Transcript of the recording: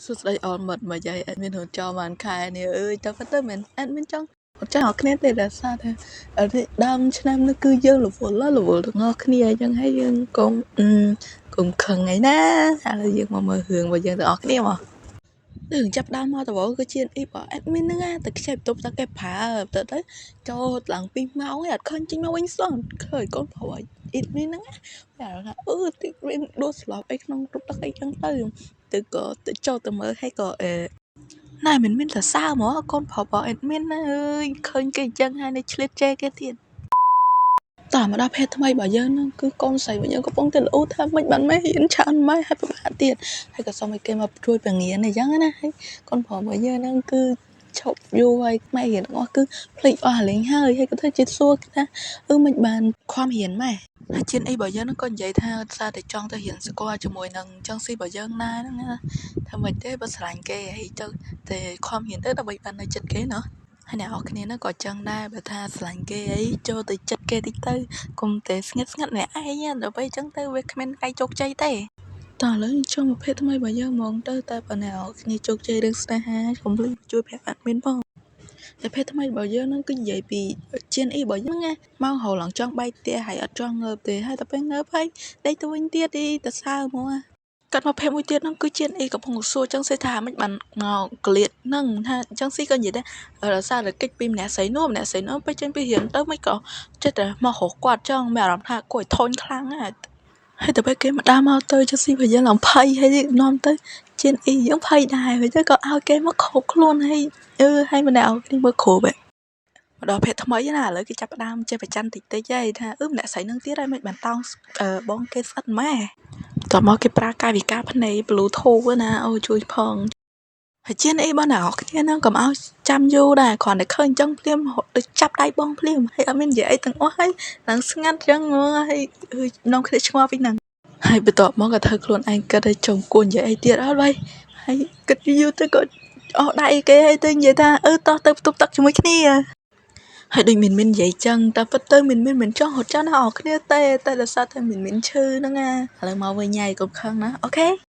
សួស្តីអូនមិត្តមកយាយអេដមីនហូចបានខែនេះអើយតើប៉ុន្តែមិនអេដមីនចង់អត់គ្នាទេដែលសារថាដើមឆ្នាំនេះគឺយើងរវល់ទាំងអស់គ្នាអញ្ចឹងហើយយើងកុំខឹងអីណាឥឡូវយើងមកមើលរឿងរបស់យើងទាំងអស់គ្នាមករឿងចាប់ដើមមកដំបូងគឺជាអ៊ីរបស់អេដមីនហ្នឹងតែខ្ចីបន្ទប់តែគេប្រើទៅចូលឡើង2ម៉ោងហើយអត់ឃើញចេញមកវិញសោះឃើញកូនប្រុសអ៊ីដមីនហ្នឹងតែថាតិចរៀងដួលស្លាប់អីក្នុងទូទឹកអីចឹងទៅក៏ទៅចូលទៅមើលហើយក៏ណែមិនមានសរសើរហ្មងកូនប្រុសរបស់អេដមីនណាអើយឃើញគេអញ្ចឹងហើយនៅឆ្លៀតជេរគេទៀតតមកដល់ភេទថ្មីរបស់យើងហ្នឹងគឺកូនស្រីរបស់យើងកំពុងតែល្អូថាមិនបានមេរៀនច្រើនម៉េចហើយពិបាកទៀតហើយក៏សុំឲ្យគេមកជួយបង្រៀនអីចឹងណាហើយកូនប្រុសរបស់យើងហ្នឹងគឺឈប់យូរហើយមេរៀនទាំងអស់គឺភ្លេចអស់លេងហើយក៏ធ្វើជាសួរគេថាមិនបានខំរៀនម៉េចហើយជាតិអីរបស់យើងហ្នឹងក៏និយាយថាសារតែចង់ទៅរៀនស្គាល់ជាមួយនឹងចង់ស៊ីរបស់យើងណាហ្នឹងណាថាមិនទេបើស្រឡាញ់គេហើយទៅតែខំរៀនទៅដើម្បីបាននៅចិត្តគេណោះហើយអ្នកនរគ្នាហ្នឹងក៏ចឹងដែរបើថាស្រឡាញ់គេអីចូលទៅចិត្តគេតិចទៅកុំតែស្ងាត់ម្នាក់ឯងដើម្បីចឹងទៅវាគ្មានឯងជោគជ័យទេតោះឥឡូវចូលមកភេទថ្មីរបស់យើងហ្មងទៅតែបើអ្នកនរគ្នាជោគជ័យរឿងស្នេហាកុំភ្លេចជួយប្រាប់អេដមីនផងតែភេទថ្មីរបស់យើងហ្នឹងគឺនិយាយពីជានអ៊ីរបស់យើងហ្នឹងមកហៅឡើងចង់បែកផ្ទះហើយអត់ចង់ងើបទេហើយតែពេលងើបហើយដេកទៅវិញទៀតទៅសើហ្មងកាត់មកភេទមួយទៀតហ្នឹងគឺជាអ៊ីកំពុងសួរចឹងសេថាមិនបានមកក្លៀតហ្នឹងថាចឹងស៊ីក៏និយាយដែររសារតែកិច្ចពីម្នាក់ស្រីនោះពេលចេញពីរៀនទៅមិនក៏ចិត្តតែមករកគាត់ចឹងមានអារម្មណ៍ថាគួរឲ្យធុញខ្លាំងណាស់ហើយទៅពេលគេមកដើរមកទៅចឹងស៊ីបើយើងឡើងភ័យហើយនាំទៅជាអ៊ីយើងភ័យដែរហើយទៅក៏ឲ្យគេមកគ្រប់ខ្លួនហើយហើយម្នាក់ឲ្យគេមើលគ្រប់មកដល់ភេទថ្មីណាឥឡូវគេចាប់ផ្ដើមចេះប្រច័ណ្ឌតិចហើយថាម្នាក់ស្រីនឹងទៀតហើយមិនបានតោងបងគេស្អិតម៉ែតោះមកគេប្រើកាយវិការភ្នែក Bluetooth ណាអូជួយផងហើយជាអីបងណាអរគ្នាហ្នឹងកុំឲ្យចាំយូរដែរគ្រាន់តែឃើញអញ្ចឹងភ្លាមទៅចាប់ដៃបងភ្លាមហើយអត់មាននិយាយអីទាំងអស់ហើយឡើងស្ងាត់អញ្ចឹងហើយនាំគ្នាឆ្ងល់ពីហ្នឹងហើយបន្ទាប់មកក៏ធ្វើខ្លួនឯងគិតឲ្យចុងគួរនិយាយអីទៀតអត់វ៉ៃហើយគិតយូរទៅក៏អស់ដៃគេហើយទៅនិយាយថាតោះទៅផ្ទុកទឹកជាមួយគ្នាហើយដូចមាននិយាយចឹងតែពិតទៅមិនចង់រត់ចាស់ណាអរគ្នាទេតែដោយសារតែមានឈឺហ្នឹងណាឥឡូវមកវិញហើយកុំខឹងណាអូខេ